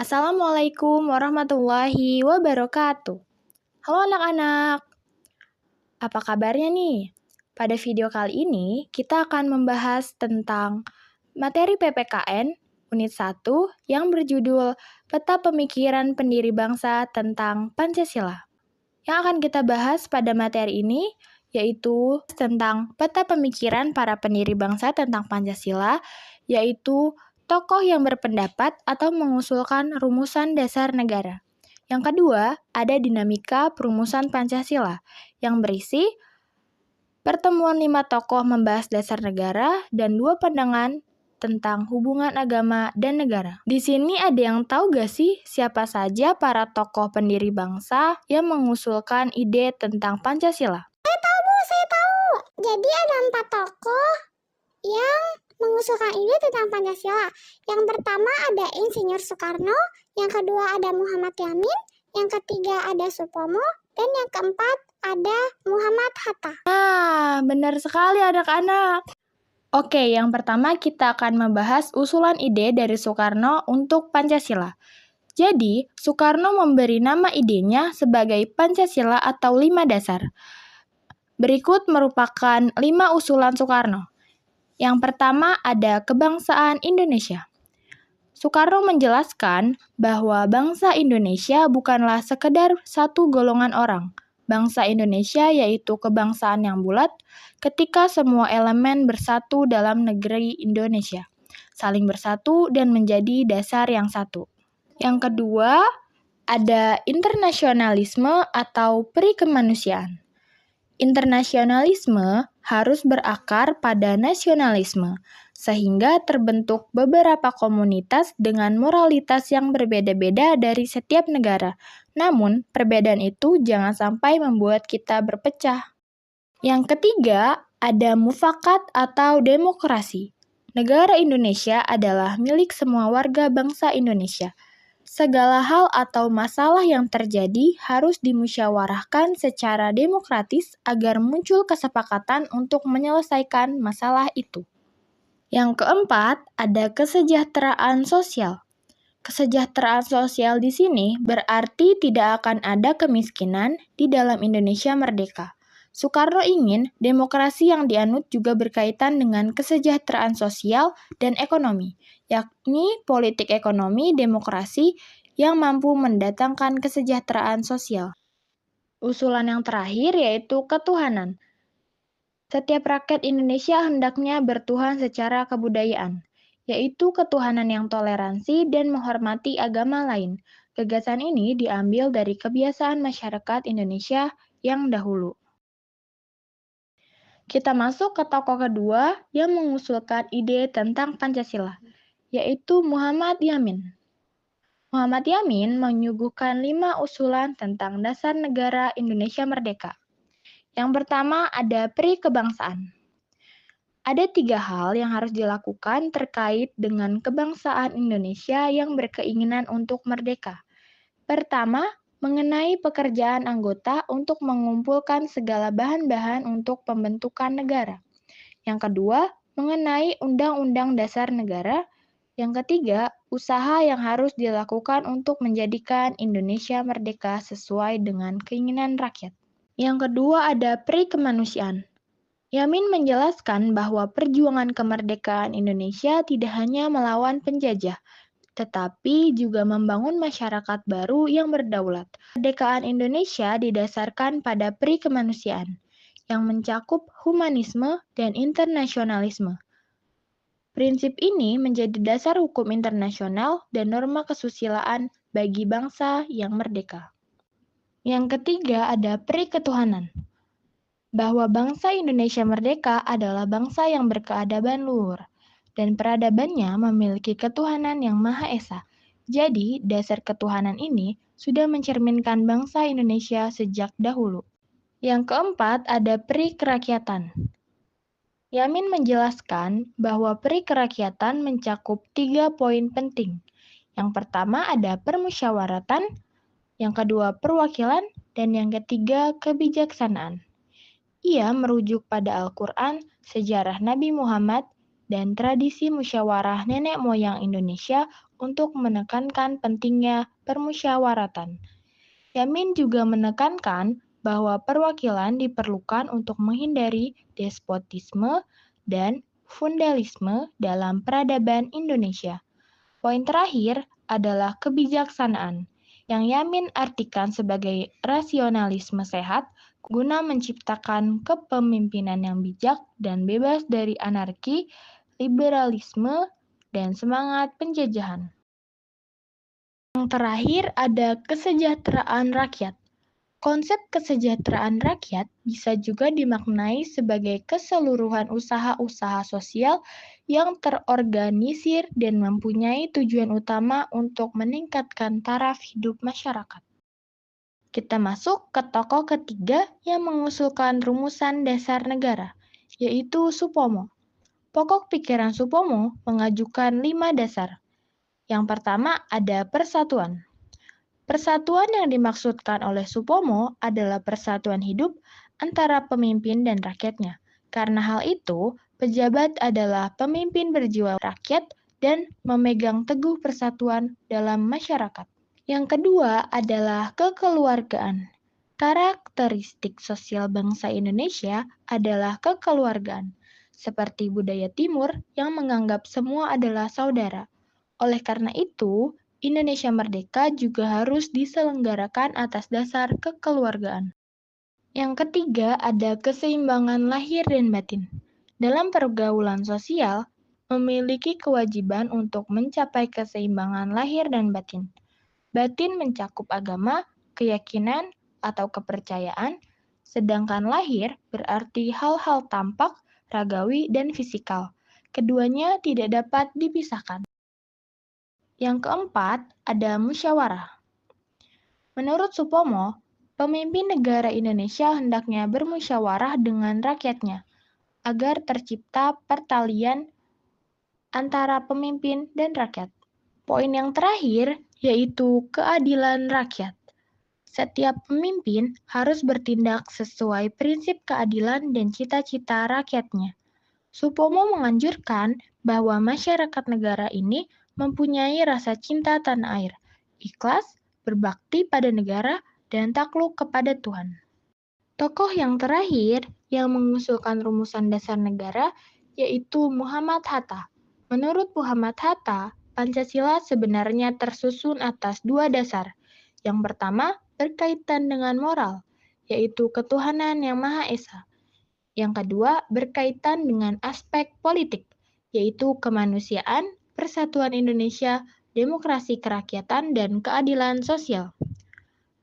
Assalamualaikum warahmatullahi wabarakatuh. Halo anak-anak, apa kabarnya nih? Pada video kali ini, kita akan membahas tentang materi PPKN Unit 1 yang berjudul Peta Pemikiran Pendiri Bangsa tentang Pancasila. Yang akan kita bahas pada materi ini yaitu tentang peta pemikiran para pendiri bangsa tentang Pancasila, yaitu tokoh yang berpendapat atau mengusulkan rumusan dasar negara. Yang kedua, ada dinamika perumusan Pancasila yang berisi pertemuan 5 tokoh membahas dasar negara dan 2 pandangan tentang hubungan agama dan negara. Di sini ada yang tahu gak sih siapa saja para tokoh pendiri bangsa yang mengusulkan ide tentang Pancasila? Saya tahu. Jadi ada 4 tokoh yang mengusulkan ide tentang Pancasila. Yang pertama ada Insinyur Soekarno, yang kedua ada Muhammad Yamin, yang ketiga ada Supomo, dan yang keempat ada Muhammad Hatta. Nah, benar sekali anak-anak. Oke, yang pertama kita akan membahas usulan ide dari Soekarno untuk Pancasila. Jadi, Soekarno memberi nama idenya sebagai Pancasila atau 5 dasar. Berikut merupakan 5 usulan Soekarno. Yang pertama ada kebangsaan Indonesia. Soekarno menjelaskan bahwa bangsa Indonesia bukanlah sekedar satu golongan orang. Bangsa Indonesia yaitu kebangsaan yang bulat ketika semua elemen bersatu dalam negeri Indonesia, saling bersatu dan menjadi dasar yang satu. Yang kedua, ada internasionalisme atau perikemanusiaan. Internasionalisme harus berakar pada nasionalisme, sehingga terbentuk beberapa komunitas dengan moralitas yang berbeda-beda dari setiap negara. Namun, perbedaan itu jangan sampai membuat kita berpecah. Yang ketiga, ada mufakat atau demokrasi. Negara Indonesia adalah milik semua warga bangsa Indonesia. Segala hal atau masalah yang terjadi harus dimusyawarahkan secara demokratis agar muncul kesepakatan untuk menyelesaikan masalah itu. Yang keempat, ada kesejahteraan sosial. Kesejahteraan sosial di sini berarti tidak akan ada kemiskinan di dalam Indonesia merdeka. Soekarno ingin demokrasi yang dianut juga berkaitan dengan kesejahteraan sosial dan ekonomi, yakni politik ekonomi demokrasi yang mampu mendatangkan kesejahteraan sosial. Usulan yang terakhir yaitu ketuhanan. Setiap rakyat Indonesia hendaknya bertuhan secara kebudayaan, yaitu ketuhanan yang toleransi dan menghormati agama lain. Gagasan ini diambil dari kebiasaan masyarakat Indonesia yang dahulu. Kita masuk ke tokoh kedua yang mengusulkan ide tentang Pancasila, yaitu Muhammad Yamin. Muhammad Yamin menyuguhkan 5 usulan tentang dasar negara Indonesia merdeka. Yang pertama ada perikebangsaan. Ada 3 hal yang harus dilakukan terkait dengan kebangsaan Indonesia yang berkeinginan untuk merdeka. Pertama, mengenai pekerjaan anggota untuk mengumpulkan segala bahan-bahan untuk pembentukan negara. Yang kedua, mengenai Undang-Undang Dasar Negara. Yang ketiga, usaha yang harus dilakukan untuk menjadikan Indonesia merdeka sesuai dengan keinginan rakyat. Yang kedua ada perikemanusiaan. Yamin menjelaskan bahwa perjuangan kemerdekaan Indonesia tidak hanya melawan penjajah, tetapi juga membangun masyarakat baru yang berdaulat. Kemerdekaan Indonesia didasarkan pada perikemanusiaan, yang mencakup humanisme dan internasionalisme. Prinsip ini menjadi dasar hukum internasional dan norma kesusilaan bagi bangsa yang merdeka. Yang ketiga ada periketuhanan. Bahwa bangsa Indonesia merdeka adalah bangsa yang berkeadaban luhur, dan peradabannya memiliki ketuhanan yang Maha Esa. Jadi, dasar ketuhanan ini sudah mencerminkan bangsa Indonesia sejak dahulu. Yang keempat, ada peri kerakyatan. Yamin menjelaskan bahwa peri kerakyatan mencakup 3 poin penting. Yang pertama ada permusyawaratan, yang kedua perwakilan, dan yang ketiga kebijaksanaan. Ia merujuk pada Al-Quran, sejarah Nabi Muhammad, dan tradisi musyawarah nenek moyang Indonesia untuk menekankan pentingnya permusyawaratan. Yamin juga menekankan bahwa perwakilan diperlukan untuk menghindari despotisme dan feudalisme dalam peradaban Indonesia. Poin terakhir adalah kebijaksanaan, yang Yamin artikan sebagai rasionalisme sehat guna menciptakan kepemimpinan yang bijak dan bebas dari anarki, liberalisme, dan semangat penjajahan. Yang terakhir ada kesejahteraan rakyat. Konsep kesejahteraan rakyat bisa juga dimaknai sebagai keseluruhan usaha-usaha sosial yang terorganisir dan mempunyai tujuan utama untuk meningkatkan taraf hidup masyarakat. Kita masuk ke tokoh ketiga yang mengusulkan rumusan dasar negara, yaitu Supomo. Pokok pikiran Supomo mengajukan 5 dasar. Yang pertama ada persatuan. Persatuan yang dimaksudkan oleh Supomo adalah persatuan hidup antara pemimpin dan rakyatnya. Karena hal itu, pejabat adalah pemimpin berjiwa rakyat dan memegang teguh persatuan dalam masyarakat. Yang kedua adalah kekeluargaan. Karakteristik sosial bangsa Indonesia adalah kekeluargaan, seperti budaya Timur yang menganggap semua adalah saudara. Oleh karena itu, Indonesia Merdeka juga harus diselenggarakan atas dasar kekeluargaan. Yang ketiga ada keseimbangan lahir dan batin. Dalam pergaulan sosial, memiliki kewajiban untuk mencapai keseimbangan lahir dan batin. Batin mencakup agama, keyakinan, atau kepercayaan, sedangkan lahir berarti hal-hal tampak, ragawi, dan fisikal. Keduanya tidak dapat dipisahkan. Yang keempat, ada musyawarah. Menurut Supomo, pemimpin negara Indonesia hendaknya bermusyawarah dengan rakyatnya agar tercipta pertalian antara pemimpin dan rakyat. Poin yang terakhir yaitu keadilan rakyat. Setiap pemimpin harus bertindak sesuai prinsip keadilan dan cita-cita rakyatnya. Supomo menganjurkan bahwa masyarakat negara ini mempunyai rasa cinta tanah air, ikhlas, berbakti pada negara, dan takluk kepada Tuhan. Tokoh yang terakhir yang mengusulkan rumusan dasar negara yaitu Muhammad Hatta. Menurut Muhammad Hatta, Pancasila sebenarnya tersusun atas 2 dasar. Yang pertama berkaitan dengan moral, yaitu ketuhanan yang Maha Esa. Yang kedua berkaitan dengan aspek politik, yaitu kemanusiaan, persatuan Indonesia, demokrasi kerakyatan, dan keadilan sosial.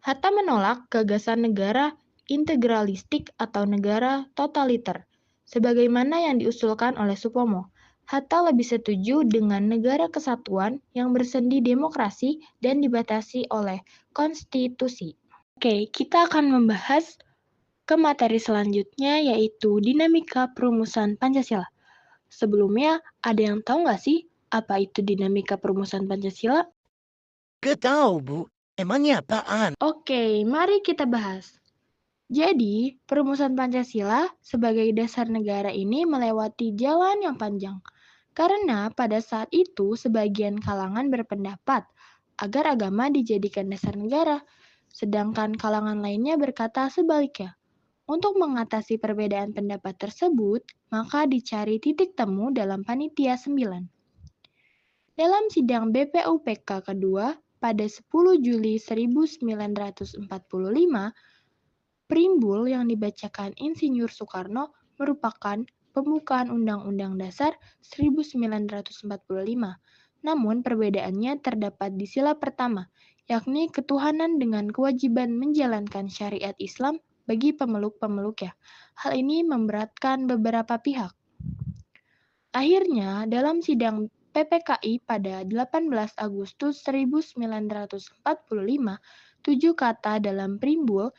Hatta menolak gagasan negara integralistik atau negara totaliter, sebagaimana yang diusulkan oleh Supomo. Hatta lebih setuju dengan negara kesatuan yang bersendi demokrasi dan dibatasi oleh konstitusi. Oke, kita akan membahas ke materi selanjutnya yaitu dinamika perumusan Pancasila. Sebelumnya, ada yang tahu nggak sih apa itu dinamika perumusan Pancasila? Gak tahu, Bu. Emangnya apaan? Oke, mari kita bahas. Jadi, perumusan Pancasila sebagai dasar negara ini melewati jalan yang panjang. Karena pada saat itu sebagian kalangan berpendapat agar agama dijadikan dasar negara, sedangkan kalangan lainnya berkata sebaliknya. Untuk mengatasi perbedaan pendapat tersebut, maka dicari titik temu dalam Panitia 9. Dalam sidang BPUPK kedua pada 10 Juli 1945, Primbul yang dibacakan Insinyur Soekarno merupakan pembukaan Undang-Undang Dasar 1945. Namun perbedaannya terdapat di sila pertama, yakni ketuhanan dengan kewajiban menjalankan syariat Islam bagi pemeluk-pemeluknya. Hal ini memberatkan beberapa pihak. Akhirnya, dalam sidang PPKI pada 18 Agustus 1945, 7 kata dalam Primbul,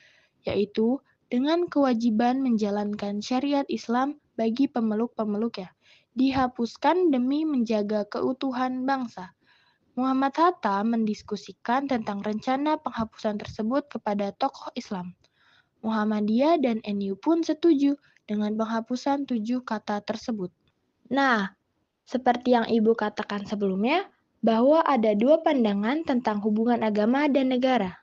yaitu dengan kewajiban menjalankan syariat Islam bagi pemeluk-pemeluknya, dihapuskan demi menjaga keutuhan bangsa. Muhammad Hatta mendiskusikan tentang rencana penghapusan tersebut kepada tokoh Islam. Muhammadiyah dan NU pun setuju dengan penghapusan 7 kata tersebut. Nah, Seperti yang Ibu katakan sebelumnya, bahwa ada dua pandangan tentang hubungan agama dan negara.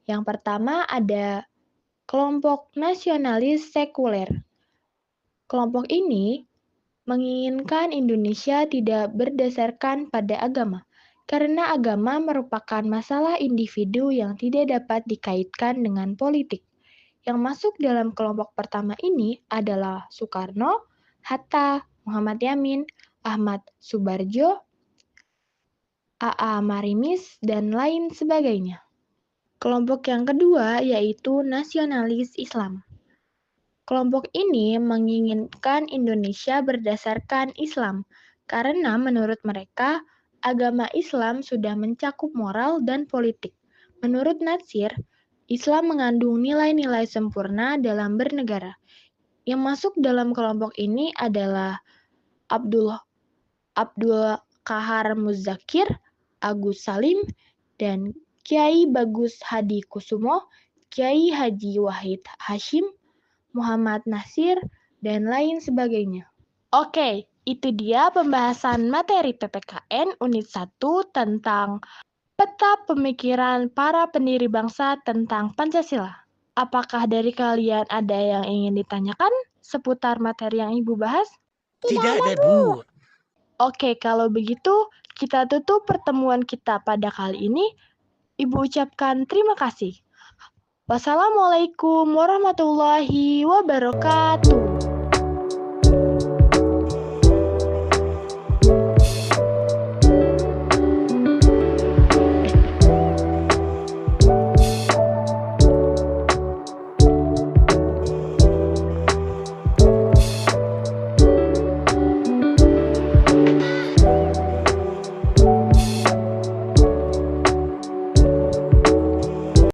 Yang pertama ada kelompok nasionalis sekuler. Kelompok ini menginginkan Indonesia tidak berdasarkan pada agama, karena agama merupakan masalah individu yang tidak dapat dikaitkan dengan politik. Yang masuk dalam kelompok pertama ini adalah Soekarno, Hatta, Muhammad Yamin, Ahmad Subarjo, A.A. Marimis, dan lain sebagainya. Kelompok yang kedua yaitu nasionalis Islam. Kelompok ini menginginkan Indonesia berdasarkan Islam, karena menurut mereka, agama Islam sudah mencakup moral dan politik. Menurut Natsir, Islam mengandung nilai-nilai sempurna dalam bernegara. Yang masuk dalam kelompok ini adalah Abdul Kahar Muzakir, Agus Salim, dan Kiai Bagus Hadi Kusumo, Kiai Haji Wahid Hashim, Muhammad Nasir, dan lain sebagainya. Oke, itu dia pembahasan materi PPKN Unit 1 tentang peta pemikiran para pendiri bangsa tentang Pancasila. Apakah dari kalian ada yang ingin ditanyakan seputar materi yang Ibu bahas? Tidak ada, Bu. Oke, kalau begitu kita tutup pertemuan kita pada kali ini. Ibu ucapkan terima kasih. Wassalamualaikum warahmatullahi wabarakatuh.